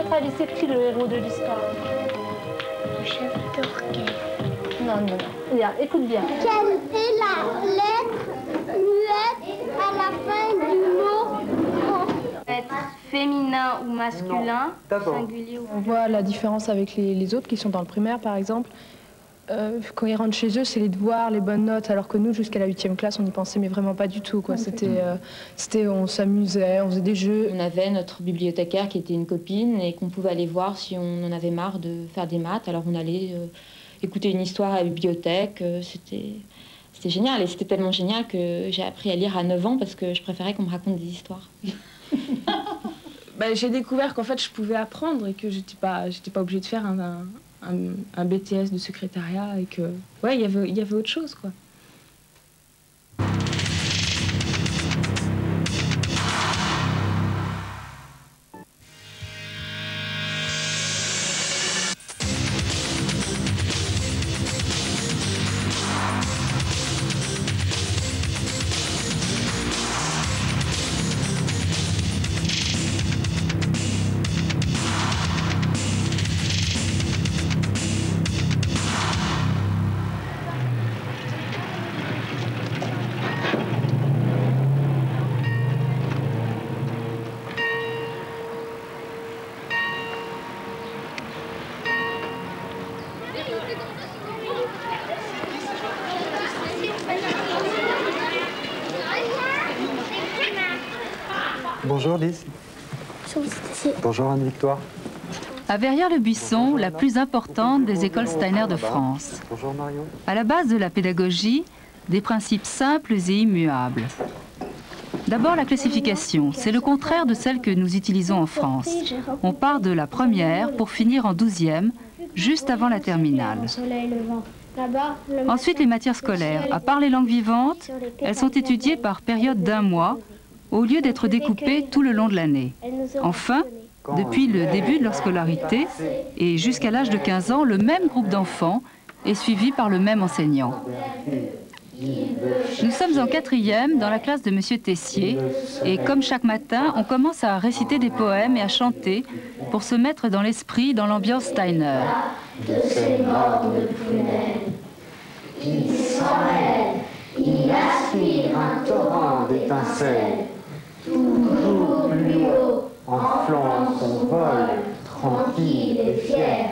votre avis, c'est qui le héros de l'histoire? Le chef d'orchestre. Non, non, non. Regarde, écoute bien. Quelle est la lettre muette à la fin du mot? Être féminin ou masculin, singulier ou... On voit la différence avec les autres qui sont dans le primaire, par exemple. Quand ils rentrent chez eux, c'est les devoirs, les bonnes notes, alors que nous, jusqu'à la 8e classe, on n'y pensait mais vraiment pas du tout, quoi. On s'amusait, on faisait des jeux. On avait notre bibliothécaire qui était une copine et qu'on pouvait aller voir si on en avait marre de faire des maths. Alors on allait écouter une histoire à la bibliothèque. C'était génial et c'était tellement génial que j'ai appris à lire à 9 ans parce que je préférais qu'on me raconte des histoires. J'ai découvert qu'en fait, je pouvais apprendre et que j'étais pas obligée de faire un BTS de secrétariat et que, ouais, il y avait autre chose, quoi. Bonjour Lise. Bonjour Anne-Victoire. À Verrières-le-Buisson, la plus importante des écoles Steiner de France. Bonjour Marion. À la base de la pédagogie, des principes simples et immuables. D'abord, la classification, c'est le contraire de celle que nous utilisons en France. On part de la première pour finir en 12e, juste avant la terminale. Ensuite, les matières scolaires. À part les langues vivantes, elles sont étudiées par période d'1 mois, au lieu d'être découpées tout le long de l'année. Enfin, depuis le début de leur scolarité et jusqu'à l'âge de 15 ans, le même groupe d'enfants est suivi par le même enseignant. Nous sommes en 4e dans la classe de Monsieur Tessier et comme chaque matin, on commence à réciter des poèmes et à chanter pour se mettre dans l'esprit, dans l'ambiance Steiner. De ces mornes prunelles qui s'enlèvent, il aspire un torrent d'étincelles. Toujours plus haut, enflant son vol, tranquille et fier.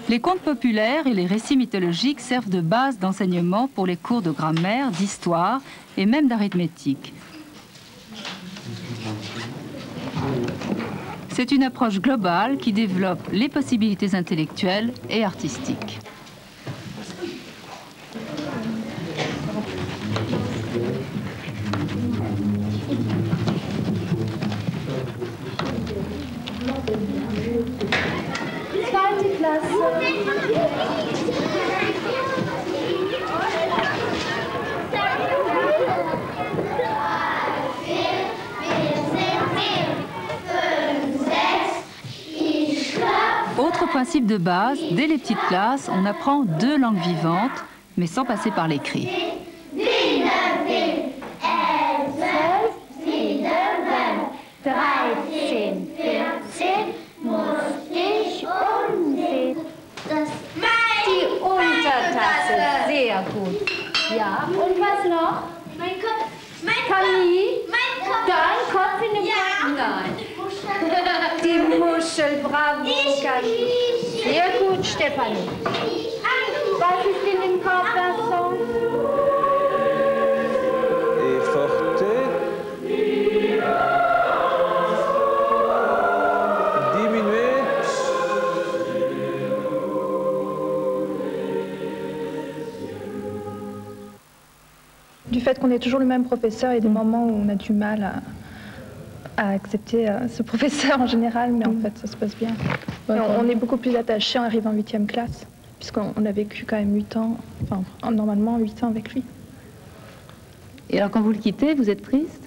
Les contes populaires et les récits mythologiques servent de base d'enseignement pour les cours de grammaire, d'histoire et même d'arithmétique. C'est une approche globale qui développe les possibilités intellectuelles et artistiques. Autre principe de base, dès les petites classes, on apprend 2 langues vivantes, mais sans passer par l'écrit. Sehr gut. Ja, und was noch? Mein Kopf. Camille? Mein Kopf. Dein Kopf in dem Nein. Die Muschel, bravo, Camille. Sehr gut, Stefanie. Was ist in dem Kopf, Vincent? Et forte. Diminué. Du fait qu'on ait toujours le même professeur, il y a des moments où on a du mal à accepter ce professeur en général, mais en fait, ça se passe bien. On est beaucoup plus attachés en arrivant en 8e classe, puisqu'on a vécu quand même 8 ans, enfin, normalement 8 ans avec lui. Et alors, quand vous le quittez, vous êtes triste?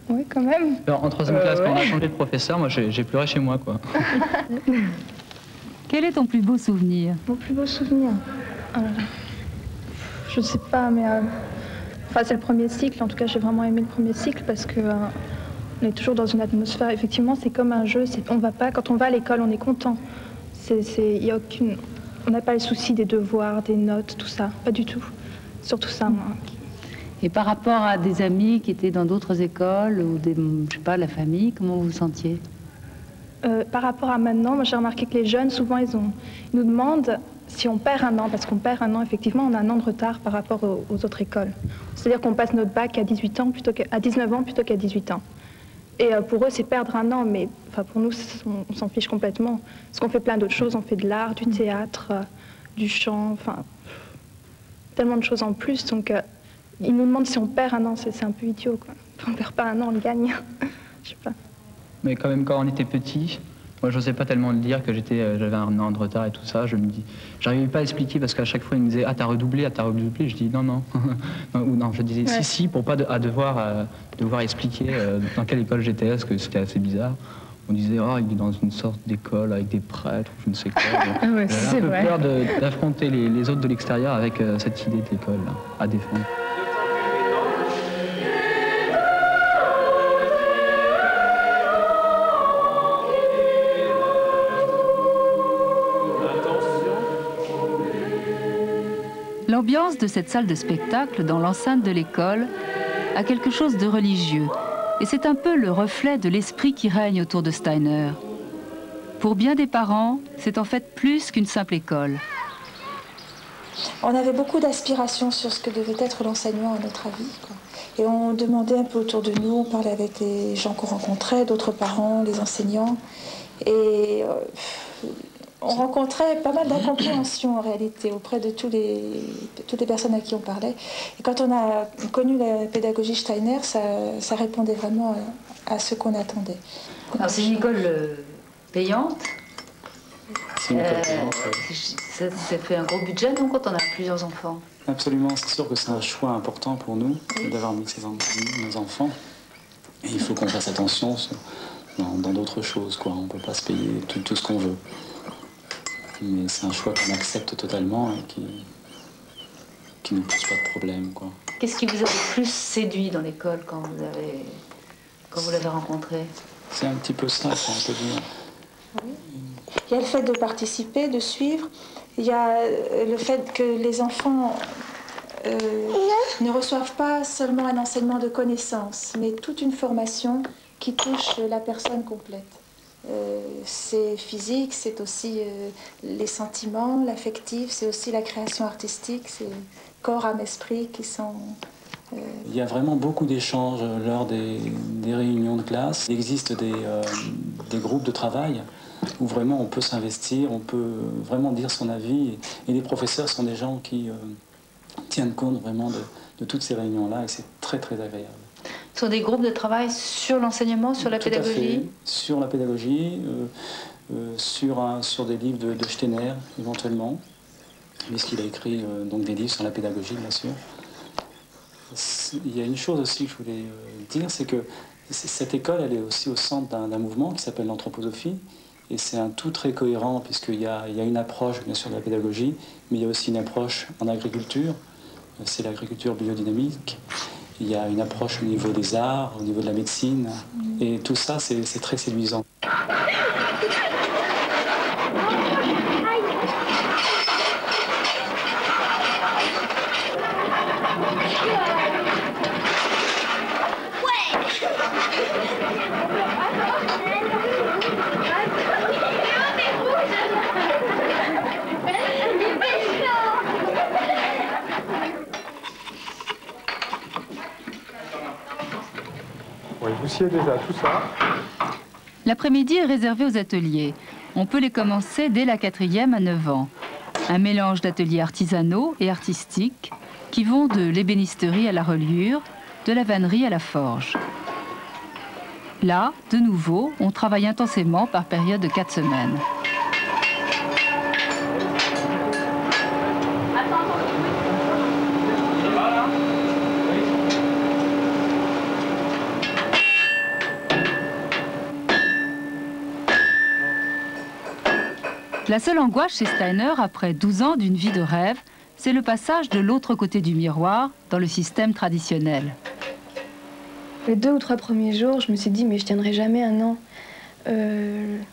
Oui, quand même. Alors, en 3e classe, quand on a changé de professeur, moi, j'ai pleuré chez moi, quoi. Quel est ton plus beau souvenir? Mon plus beau souvenir? Je ne sais pas, mais... Enfin, c'est le premier cycle, en tout cas j'ai vraiment aimé le premier cycle parce que on est toujours dans une atmosphère, effectivement c'est comme un jeu, on va pas, quand on va à l'école on est content. Y a aucune, on n'a pas le souci des devoirs, des notes, tout ça, pas du tout. Surtout ça, moi. Et par rapport à des amis qui étaient dans d'autres écoles ou des, je sais pas, la famille, comment vous vous sentiez? Par rapport à maintenant, moi j'ai remarqué que les jeunes, souvent ils nous demandent si on perd un an, parce qu'on perd un an, effectivement, on a un an de retard par rapport aux autres écoles. C'est-à-dire qu'on passe notre bac à 18 ans plutôt qu'à 19 ans plutôt qu'à 18 ans. Et pour eux, c'est perdre un an, mais enfin, pour nous, on s'en fiche complètement. Parce qu'on fait plein d'autres choses, on fait de l'art, du théâtre, du chant, enfin, tellement de choses en plus. Donc, ils nous demandent si on perd un an, c'est un peu idiot, quoi. On perd pas un an, on le gagne. Je sais pas. Mais quand même, quand on était petit, moi, je n'osais pas tellement le dire que j'avais un an de retard et tout ça. Je me dis, j'arrivais pas à expliquer parce qu'à chaque fois, ils me disaient, ah, t'as redoublé, ah, t'as redoublé. Je dis, non, non. Ou non, je disais, si, si, pour pas devoir expliquer dans quelle école j'étais, parce que c'était assez bizarre. On disait, oh, il est dans une sorte d'école avec des prêtres, ou je ne sais quoi. Ouais, j'avais un peu peur d'affronter les autres de l'extérieur avec cette idée de l'école à défendre. L'ambiance de cette salle de spectacle dans l'enceinte de l'école a quelque chose de religieux. Et c'est un peu le reflet de l'esprit qui règne autour de Steiner. Pour bien des parents, c'est en fait plus qu'une simple école. On avait beaucoup d'aspirations sur ce que devait être l'enseignement à notre avis, quoi. Et on demandait un peu autour de nous, on parlait avec les gens qu'on rencontrait, d'autres parents, les enseignants. Et on rencontrait pas mal d'incompréhension en réalité auprès de toutes les personnes à qui on parlait. Et quand on a connu la pédagogie Steiner, ça répondait vraiment à ce qu'on attendait. Alors c'est une école payante. C'est une école payante, oui. Ça fait un gros budget, donc, quand on a plusieurs enfants. Absolument, c'est sûr que c'est un choix important pour nous d'avoir mis nos enfants. Et il faut qu'on fasse attention dans d'autres choses, quoi. On ne peut pas se payer tout ce qu'on veut. Mais c'est un choix qu'on accepte totalement et qui ne pose pas de problème, quoi. Qu'est-ce qui vous a le plus séduit dans l'école quand vous l'avez rencontré? C'est un petit peu ça, on peut dire. Oui. Il y a le fait de participer, de suivre. Il y a le fait que les enfants ne reçoivent pas seulement un enseignement de connaissances, mais toute une formation qui touche la personne complète. C'est physique, c'est aussi les sentiments, l'affectif, c'est aussi la création artistique, c'est corps, âme, esprit qui sont... Il y a vraiment beaucoup d'échanges lors des réunions de classe. Il existe des groupes de travail où vraiment on peut s'investir, on peut vraiment dire son avis. Et les professeurs sont des gens qui tiennent compte vraiment de toutes ces réunions-là et c'est très très agréable. Ce sont des groupes de travail sur l'enseignement, sur la pédagogie? Tout à fait, sur la pédagogie, sur des livres de Steiner, éventuellement, puisqu'il a écrit donc des livres sur la pédagogie, bien sûr. Il y a une chose aussi que je voulais dire, c'est que cette école, elle est aussi au centre d'un mouvement qui s'appelle l'anthroposophie, et c'est un tout très cohérent, puisqu'il y a une approche, bien sûr, de la pédagogie, mais il y a aussi une approche en agriculture, c'est l'agriculture biodynamique. Il y a une approche au niveau des arts, au niveau de la médecine, et tout ça, c'est très séduisant. Vous siez déjà tout ça. L'après-midi est réservé aux ateliers. On peut les commencer dès la 4e à 9 ans. Un mélange d'ateliers artisanaux et artistiques qui vont de l'ébénisterie à la reliure, de la vannerie à la forge. Là, de nouveau, on travaille intensément par période de 4 semaines. La seule angoisse chez Steiner, après 12 ans d'une vie de rêve, c'est le passage de l'autre côté du miroir dans le système traditionnel. Les 2 ou 3 premiers jours, je me suis dit, mais je tiendrai jamais un an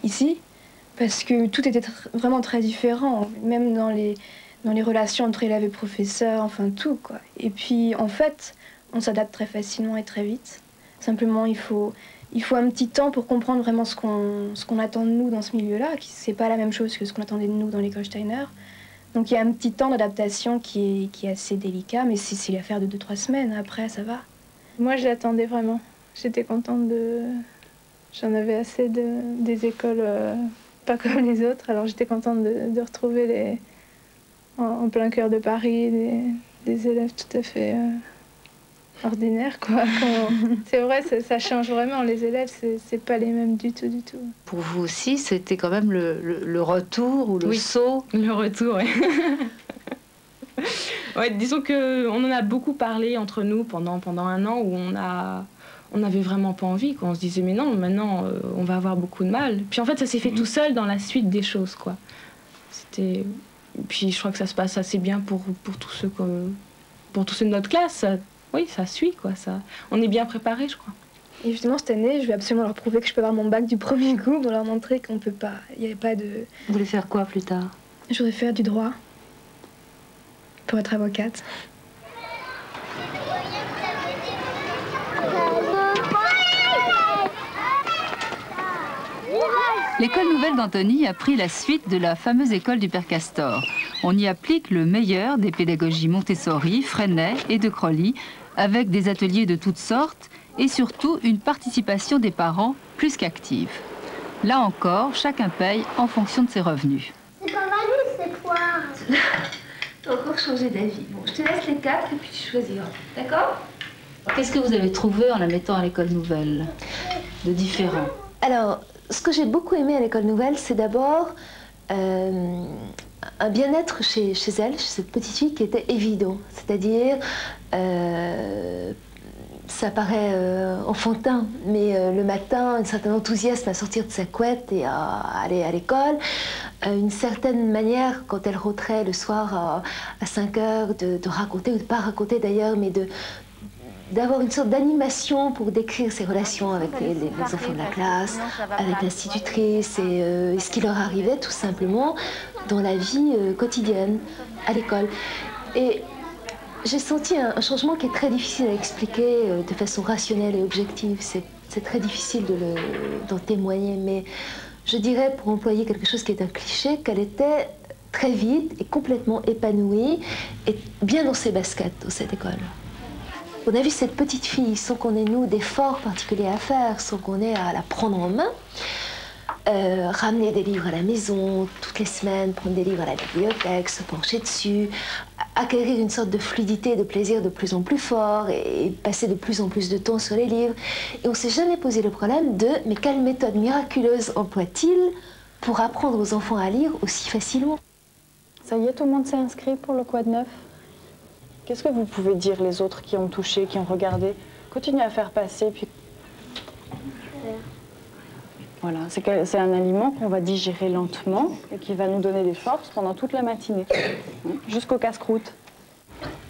ici, parce que tout était vraiment très différent, même dans les relations entre élèves et professeurs, enfin tout, quoi. Et puis, en fait, on s'adapte très facilement et très vite. Simplement, il faut un petit temps pour comprendre vraiment ce qu'on attend de nous dans ce milieu-là, c'est pas la même chose que ce qu'on attendait de nous dans l'école Steiner. Donc il y a un petit temps d'adaptation qui est assez délicat, mais c'est l'affaire de 2-3 semaines, après ça va. Moi je l'attendais vraiment, j'étais contente de... J'en avais assez des écoles pas comme les autres, alors j'étais contente de retrouver en plein cœur de Paris des élèves tout à fait ordinaires, quoi. C'est vrai, ça change vraiment, les élèves, c'est pas les mêmes du tout, du tout. Pour vous aussi, c'était quand même le retour ou le saut? Le retour, oui. Ouais, disons qu'on en a beaucoup parlé entre nous pendant un an où on n'avait vraiment pas envie, quoi. On se disait mais non, maintenant on va avoir beaucoup de mal. Puis en fait ça s'est fait tout seul dans la suite des choses, quoi. Puis je crois que ça se passe assez bien pour tous ceux de notre classe. Oui, ça suit, quoi. On est bien préparés, je crois. Et justement, cette année, je vais absolument leur prouver que je peux avoir mon bac du premier coup, pour leur montrer qu'on peut pas. Il n'y avait pas de... Vous voulez faire quoi plus tard? Je voudrais faire du droit, pour être avocate. L'école nouvelle d'Antony a pris la suite de la fameuse école du Père Castor. On y applique le meilleur des pédagogies Montessori, Freinet et de Crowley, avec des ateliers de toutes sortes et surtout une participation des parents plus qu'active. Là encore, chacun paye en fonction de ses revenus. C'est pas valide cette fois. T'as encore changé d'avis. Bon, je te laisse les 4 et puis tu choisiras. D'accord? Qu'est-ce que vous avez trouvé en la mettant à l'école nouvelle de différent? Alors, ce que j'ai beaucoup aimé à l'école nouvelle, c'est d'abord un bien-être chez elle, chez cette petite fille qui était évident. C'est-à-dire, ça paraît enfantin, mais le matin, un certain enthousiasme à sortir de sa couette et à aller à l'école. Une certaine manière, quand elle rentrait le soir à 5 heures, de raconter, ou de ne pas raconter d'ailleurs, mais d'avoir une sorte d'animation pour décrire ses relations avec les enfants de la classe, avec l'institutrice et ce qui leur arrivait tout simplement dans la vie quotidienne à l'école. Et j'ai senti un changement qui est très difficile à expliquer de façon rationnelle et objective. C'est très difficile d'en témoigner, mais je dirais, pour employer quelque chose qui est un cliché, qu'elle était très vite et complètement épanouie et bien dans ses baskets dans cette école. On a vu cette petite fille sans qu'on ait, nous, d'efforts particuliers à faire, sans qu'on ait à la prendre en main, ramener des livres à la maison toutes les semaines, prendre des livres à la bibliothèque, se pencher dessus, acquérir une sorte de fluidité, de plaisir de plus en plus fort et passer de plus en plus de temps sur les livres. Et on ne s'est jamais posé le problème de « mais quelle méthode miraculeuse emploie-t-il pour apprendre aux enfants à lire aussi facilement ?» Ça y est, tout le monde s'est inscrit pour le Quad 9. Qu'est-ce que vous pouvez dire, les autres qui ont touché, qui ont regardé? Continuez à faire passer, puis... Voilà, c'est un aliment qu'on va digérer lentement et qui va nous donner des forces pendant toute la matinée, jusqu'au casse-croûte.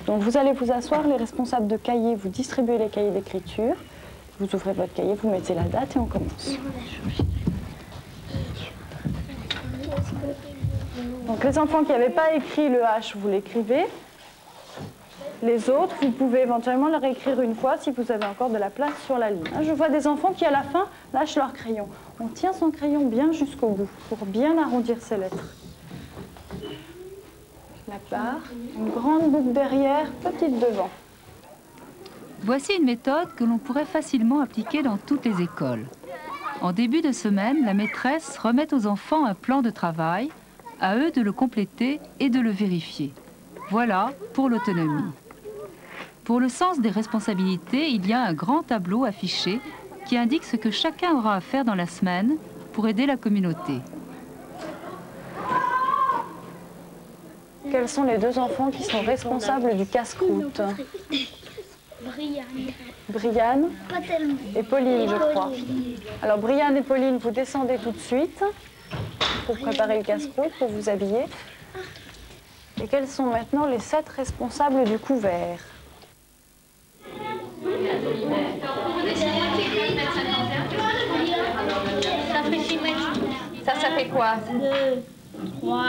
Donc vous allez vous asseoir, les responsables de cahiers, vous distribuez les cahiers d'écriture, vous ouvrez votre cahier, vous mettez la date et on commence. Donc les enfants qui n'avaient pas écrit le H, vous l'écrivez. Les autres, vous pouvez éventuellement leur écrire une fois si vous avez encore de la place sur la ligne. Je vois des enfants qui, à la fin, lâchent leur crayon. On tient son crayon bien jusqu'au bout pour bien arrondir ses lettres. La barre, une grande boucle derrière, petite devant. Voici une méthode que l'on pourrait facilement appliquer dans toutes les écoles. En début de semaine, la maîtresse remet aux enfants un plan de travail, à eux de le compléter et de le vérifier. Voilà pour l'autonomie. Pour le sens des responsabilités, il y a un grand tableau affiché qui indique ce que chacun aura à faire dans la semaine pour aider la communauté. Quels sont les 2 enfants qui sont responsables du casse-croûte? Brianne et Pauline, je crois. Alors Brianne et Pauline, vous descendez tout de suite pour préparer le casse-croûte, pour vous habiller. Et quels sont maintenant les 7 responsables du couvert? Ça fait quoi? 2, 3,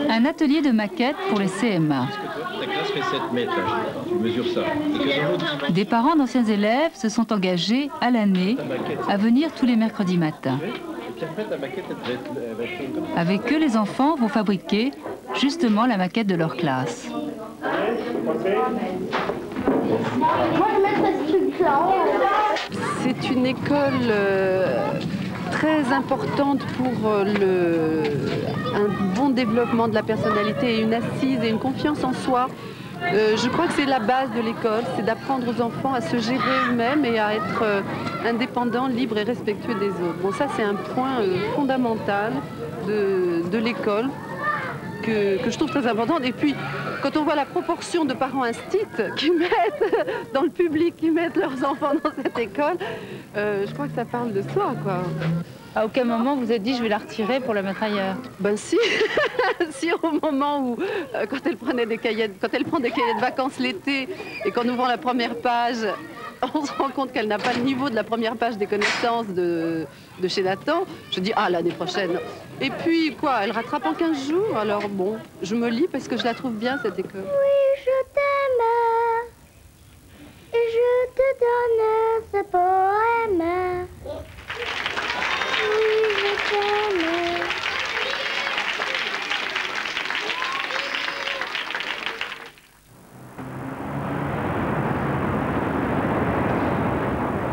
Un atelier de maquettes pour les CM1. Ta classe fait 7 mètres, là, tu mesures ça. Des parents d'anciens élèves se sont engagés à l'année à venir tous les mercredis matins. Avec eux, les enfants vont fabriquer justement la maquette de leur classe. C'est une école très importante pour un bon développement de la personnalité et une assise et une confiance en soi. Je crois que c'est la base de l'école, c'est d'apprendre aux enfants à se gérer eux-mêmes et à être indépendants, libres et respectueux des autres. Bon, ça c'est un point fondamental de l'école que je trouve très importante. Et puis, quand on voit la proportion de parents instits qui mettent dans le public, qui mettent leurs enfants dans cette école, je crois que ça parle de soi, quoi. À aucun moment vous êtes dit je vais la retirer pour la mettre ailleurs? Ben si, si au moment où, quand elle prend des cahiers de vacances l'été et qu'en ouvrant la première page, on se rend compte qu'elle n'a pas le niveau de la première page des connaissances de chez Nathan, je dis ah l'année prochaine. Et puis quoi, elle rattrape en 15 jours, alors bon, je me lis parce que je la trouve bien cette école. Oui, je t'aime et je te donne ce poème. Oui, je t'aime.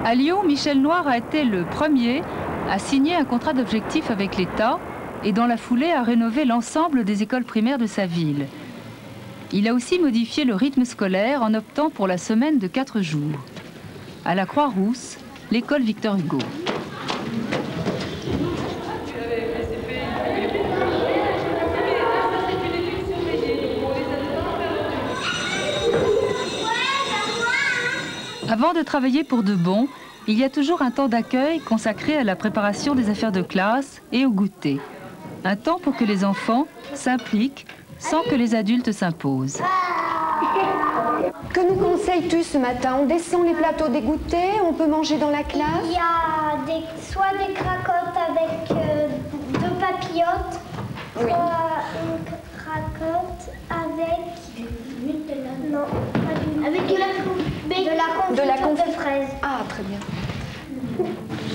À Lyon, Michel Noir a été le premier à signer un contrat d'objectif avec l'État et dans la foulée à rénover l'ensemble des écoles primaires de sa ville. Il a aussi modifié le rythme scolaire en optant pour la semaine de 4 jours. À la Croix-Rousse, l'école Victor Hugo. Avant de travailler pour de bon, il y a toujours un temps d'accueil consacré à la préparation des affaires de classe et au goûter. Un temps pour que les enfants s'impliquent sans que les adultes s'imposent. Que nous conseilles-tu ce matin? On descend les plateaux des goûters, on peut manger dans la classe? Il y a soit des cracottes avec 2 papillotes, soit une cracotte avec... Non, avec de la confiture de fraises. Ah, très bien.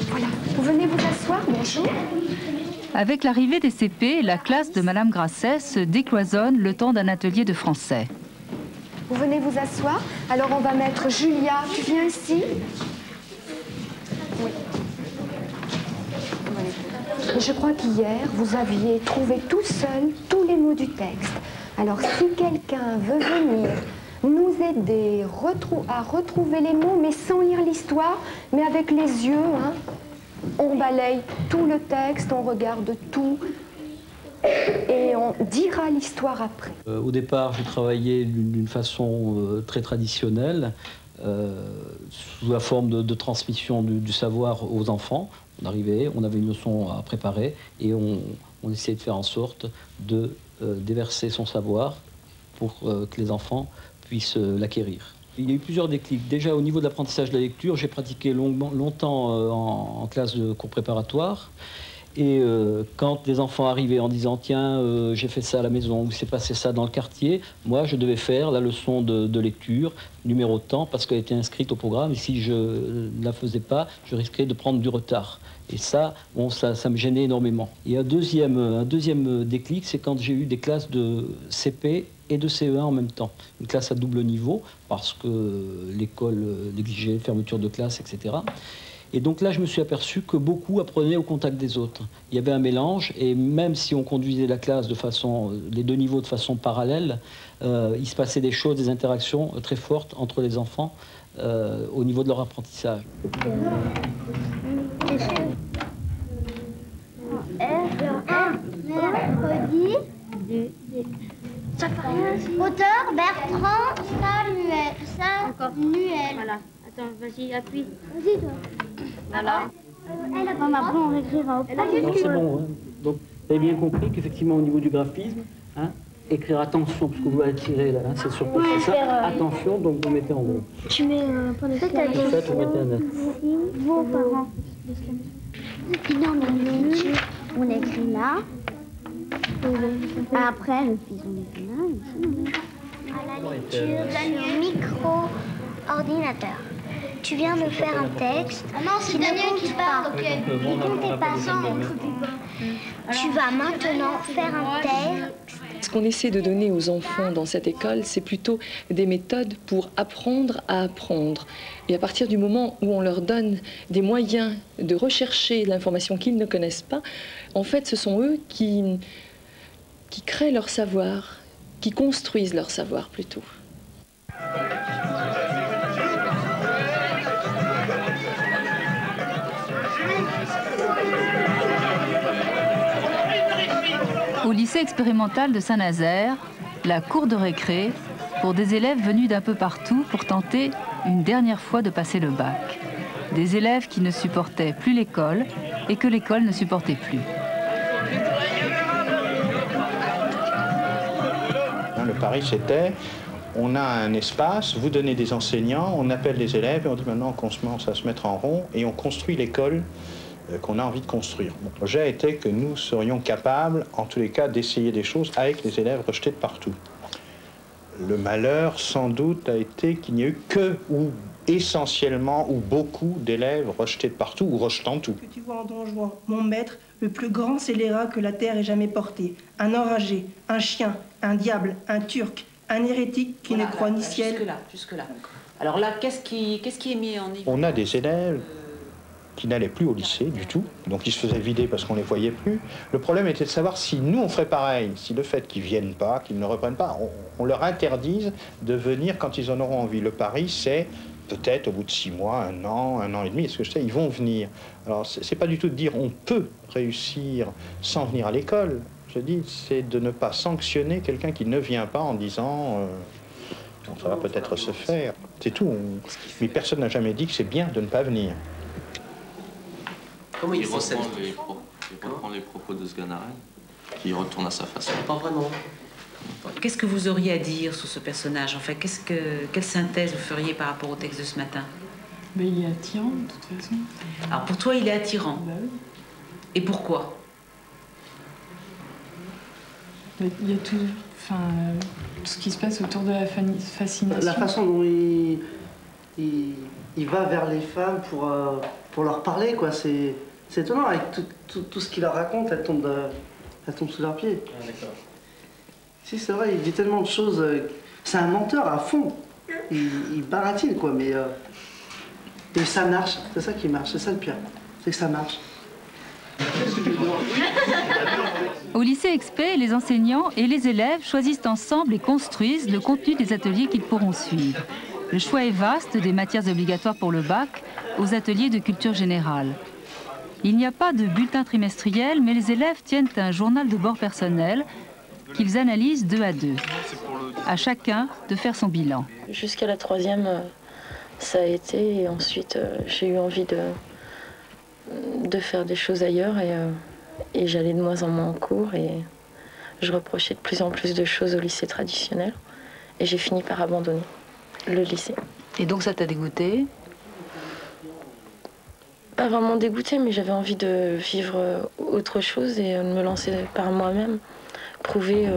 Voilà, vous venez vous asseoir, bonjour. Avec l'arrivée des CP, la classe de Madame Grasset se décloisonne le temps d'un atelier de français. Vous venez vous asseoir. Alors on va mettre Julia, tu viens ici? Oui. Je crois qu'hier, vous aviez trouvé tout seul tous les mots du texte. Alors si quelqu'un veut venir nous aider à retrouver les mots, mais sans lire l'histoire, mais avec les yeux, hein, on balaye tout le texte, on regarde tout et on dira l'histoire après. Au départ, j'ai travaillé d'une façon très traditionnelle, sous la forme de transmission du savoir aux enfants. On arrivait, on avait une leçon à préparer et on essayait de faire en sorte de déverser son savoir pour que les enfants puissent l'acquérir. Il y a eu plusieurs déclics. Déjà au niveau de l'apprentissage de la lecture, j'ai pratiqué longtemps en classe de cours préparatoire. Et quand les enfants arrivaient en disant « Tiens, j'ai fait ça à la maison » ou « C'est passé ça dans le quartier », moi je devais faire la leçon de lecture, numéro de temps, parce qu'elle était inscrite au programme. Et si je ne la faisais pas, je risquais de prendre du retard. Et ça, bon, ça me gênait énormément. Et un deuxième déclic, c'est quand j'ai eu des classes de CP et de CE1 en même temps. Une classe à double niveau, parce que l'école exigeait fermeture de classe, etc. Et donc là, je me suis aperçu que beaucoup apprenaient au contact des autres. Il y avait un mélange, et même si on conduisait la classe les 2 niveaux de façon parallèle, il se passait des choses, des interactions très fortes entre les enfants au niveau de leur apprentissage. Mercredi. Auteur Bertrand Samuel. Voilà. Attends, vas-y, appuie. Vas-y, toi. Voilà. Elle a pas ma on écrira au Non, c'est bon. Hein. Donc, Vous avez bien compris qu'effectivement, au niveau du graphisme, hein, écrire attention, parce que vous allez tirer là, hein, c'est sur ça. Attention, donc vous mettez en gros. Tu mets un point de exclamation. Vous mettez un net. Vos parents. Non, mais on écrit là. Après, le fils, on écrit là. À la lecture, donne le micro-ordinateur. Tu viens de faire un texte. Non, c'est Daniel qui parle. Ne comptez pas sans. Tu vas maintenant faire un texte. Ce qu'on essaie de donner aux enfants dans cette école, c'est plutôt des méthodes pour apprendre à apprendre. Et à partir du moment où on leur donne des moyens de rechercher l'information qu'ils ne connaissent pas, en fait, ce sont eux qui créent leur savoir, qui construisent leur savoir plutôt. Au lycée expérimental de Saint-Nazaire, la cour de récré pour des élèves venus d'un peu partout pour tenter une dernière fois de passer le bac. Des élèves qui ne supportaient plus l'école et que l'école ne supportait plus. Le pari, c'était, on a un espace, vous donnez des enseignants, on appelle les élèves et on dit maintenant qu'on commence à se mettre en rond et on construit l'école qu'on a envie de construire. Mon projet était que nous serions capables, en tous les cas, d'essayer des choses avec les élèves rejetés de partout. Le malheur, sans doute, a été qu'il n'y a eu que, ou essentiellement, ou beaucoup d'élèves rejetés de partout, ou rejetant tout. Que tu vois en Don Juan, mon maître, le plus grand scélérat que la terre ait jamais porté. Un enragé, un chien, un diable, un turc, un hérétique qui ne croit ni ciel... Jusque-là. Alors là, qu'est-ce qui est mis en évidence? On a des élèves qui n'allaient plus au lycée du tout, donc ils se faisaient vider parce qu'on ne les voyait plus. Le problème était de savoir si nous on ferait pareil, si le fait qu'ils ne viennent pas, qu'ils ne reprennent pas, on leur interdise de venir quand ils en auront envie. Le pari, c'est peut-être au bout de 6 mois, 1 an et demi, est-ce que je sais, ils vont venir. Alors c'est pas du tout de dire on peut réussir sans venir à l'école, je dis, c'est de ne pas sanctionner quelqu'un qui ne vient pas en disant ça va peut-être se faire, c'est tout. Mais personne n'a jamais dit que c'est bien de ne pas venir. Comment il reprend les propos de Sganarelle, qui retourne à sa façon. Pas vraiment. Qu'est-ce que vous auriez à dire sur ce personnage? Enfin, quelle synthèse vous feriez par rapport au texte de ce matin? Mais il est attirant, de toute façon. Alors, pour toi, il est attirant. Bah oui. Et pourquoi? Il y a tout ce qui se passe autour de la fascination. La façon dont il va vers les femmes pour leur parler, quoi. C'est étonnant, avec tout ce qu'il leur raconte, elle tombe sous leurs pieds. Ah, d'accord. Si, c'est vrai, il dit tellement de choses. C'est un menteur à fond. Il baratine, quoi, mais... Et ça marche, c'est ça qui marche, c'est ça le pire. C'est que ça marche. Au lycée Expé, les enseignants et les élèves choisissent ensemble et construisent le contenu des ateliers qu'ils pourront suivre. Le choix est vaste des matières obligatoires pour le bac aux ateliers de culture générale. Il n'y a pas de bulletin trimestriel, mais les élèves tiennent un journal de bord personnel qu'ils analysent 2 à 2. À chacun de faire son bilan. Jusqu'à la 3e, ça a été, et ensuite j'ai eu envie de faire des choses ailleurs et j'allais de moins en moins en cours et je reprochais de plus en plus de choses au lycée traditionnel et j'ai fini par abandonner le lycée. Et donc ça t'a dégoûté? Pas vraiment dégoûté, mais j'avais envie de vivre autre chose et de me lancer par moi-même, prouver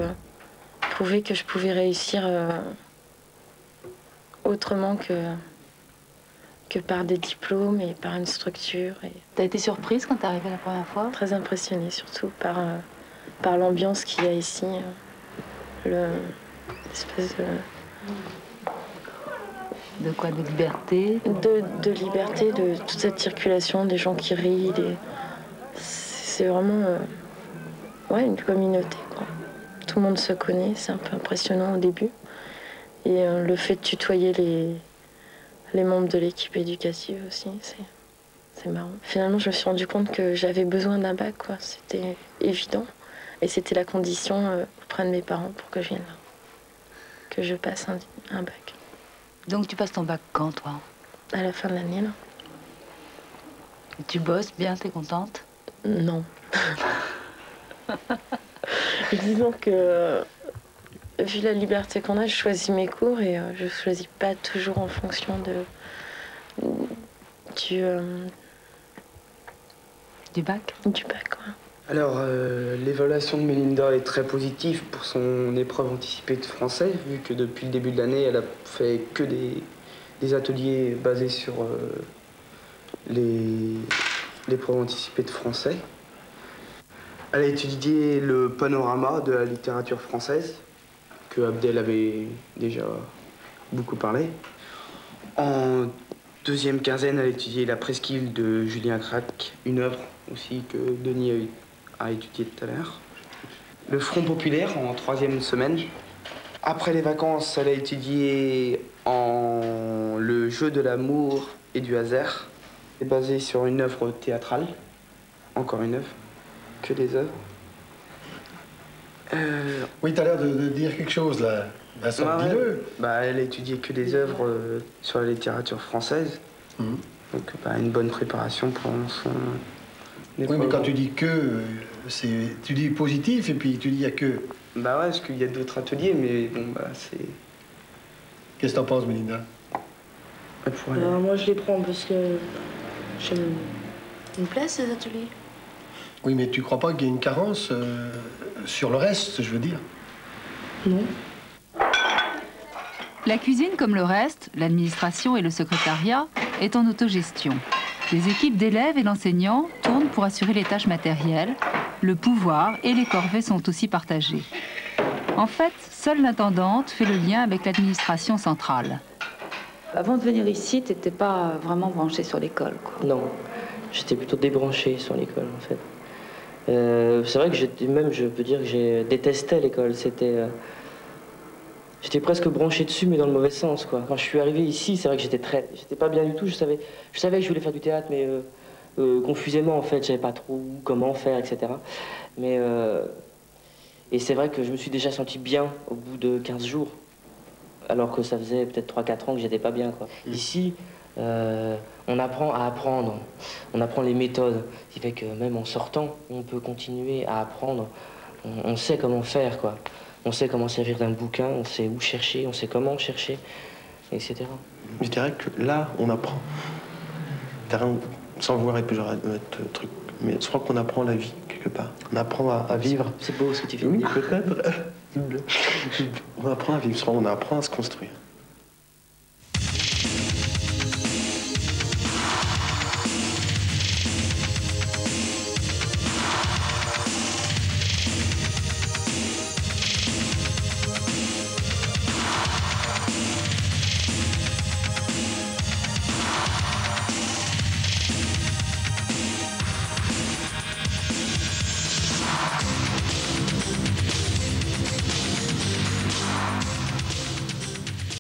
que je pouvais réussir autrement que par des diplômes et par une structure. T'as été surprise quand t'es arrivée la première fois? Très impressionnée, surtout par l'ambiance qu'il y a ici, l'espèce de... De quoi? De liberté? De liberté, de toute cette circulation, des gens qui rient. C'est vraiment une communauté, quoi. Tout le monde se connaît, c'est un peu impressionnant au début. Et le fait de tutoyer les membres de l'équipe éducative aussi, c'est marrant. Finalement, je me suis rendu compte que j'avais besoin d'un bac, quoi. C'était évident. Et c'était la condition auprès de mes parents pour que je vienne là. Que je passe un bac. Donc tu passes ton bac quand, toi? À la fin de l'année, là. Et tu bosses bien, t'es contente? Non. Disons que, vu la liberté qu'on a, je choisis mes cours et je choisis pas toujours en fonction du bac. Du bac, ouais. Alors, l'évaluation de Mélinda est très positive pour son épreuve anticipée de français, vu que depuis le début de l'année, elle a fait que des ateliers basés sur l'épreuve anticipée de français. Elle a étudié le panorama de la littérature française, que Abdel avait déjà beaucoup parlé. En deuxième quinzaine, elle a étudié la presqu'île de Julien Gracq, une œuvre aussi que Denis a étudié tout à l'heure. Le Front populaire en troisième semaine. Après les vacances, elle a étudié le jeu de l'amour et du hasard. C'est basé sur une œuvre théâtrale. Encore une œuvre. Que des œuvres. Oui, tu as l'air de dire quelque chose là. Vincent, dis-le. Elle a étudié que des œuvres sur la littérature française. Donc une bonne préparation pour son... Oui, mais quand tu dis que, tu dis positif et puis tu dis il y a que. Bah ouais, parce qu'il y a d'autres ateliers, mais bon, c'est... Qu'est-ce que t'en penses, Mélinda? Moi, je les prends parce que ils me plaisent, ces ateliers. Oui, mais tu crois pas qu'il y a une carence sur le reste, je veux dire? Non. La cuisine, comme le reste, l'administration et le secrétariat, est en autogestion. Les équipes d'élèves et l'enseignant tournent pour assurer les tâches matérielles. Le pouvoir et les corvées sont aussi partagés. En fait, seule l'intendante fait le lien avec l'administration centrale. Avant de venir ici, tu n'étais pas vraiment branché sur l'école, quoi. Non, j'étais plutôt débranché sur l'école, en fait. C'est vrai que je peux dire que j'ai détesté l'école. J'étais presque branché dessus, mais dans le mauvais sens, quoi. Quand je suis arrivé ici, c'est vrai que j'étais pas bien du tout. Je savais que je voulais faire du théâtre, mais confusément, en fait. Je savais pas trop comment faire, etc. Et c'est vrai que je me suis déjà senti bien au bout de 15 jours, alors que ça faisait peut-être 3-4 ans que j'étais pas bien, quoi. Ici, on apprend à apprendre, on apprend les méthodes, ce qui fait que même en sortant, on peut continuer à apprendre. On sait comment faire, quoi. On sait comment servir d'un bouquin, on sait où chercher, on sait comment chercher, etc. Je dirais que là, on apprend. Sans vouloir être truc, mais je crois qu'on apprend la vie, quelque part. On apprend à vivre. C'est beau ce que tu fais. Oui, peut-être. On apprend à vivre, on apprend à se construire.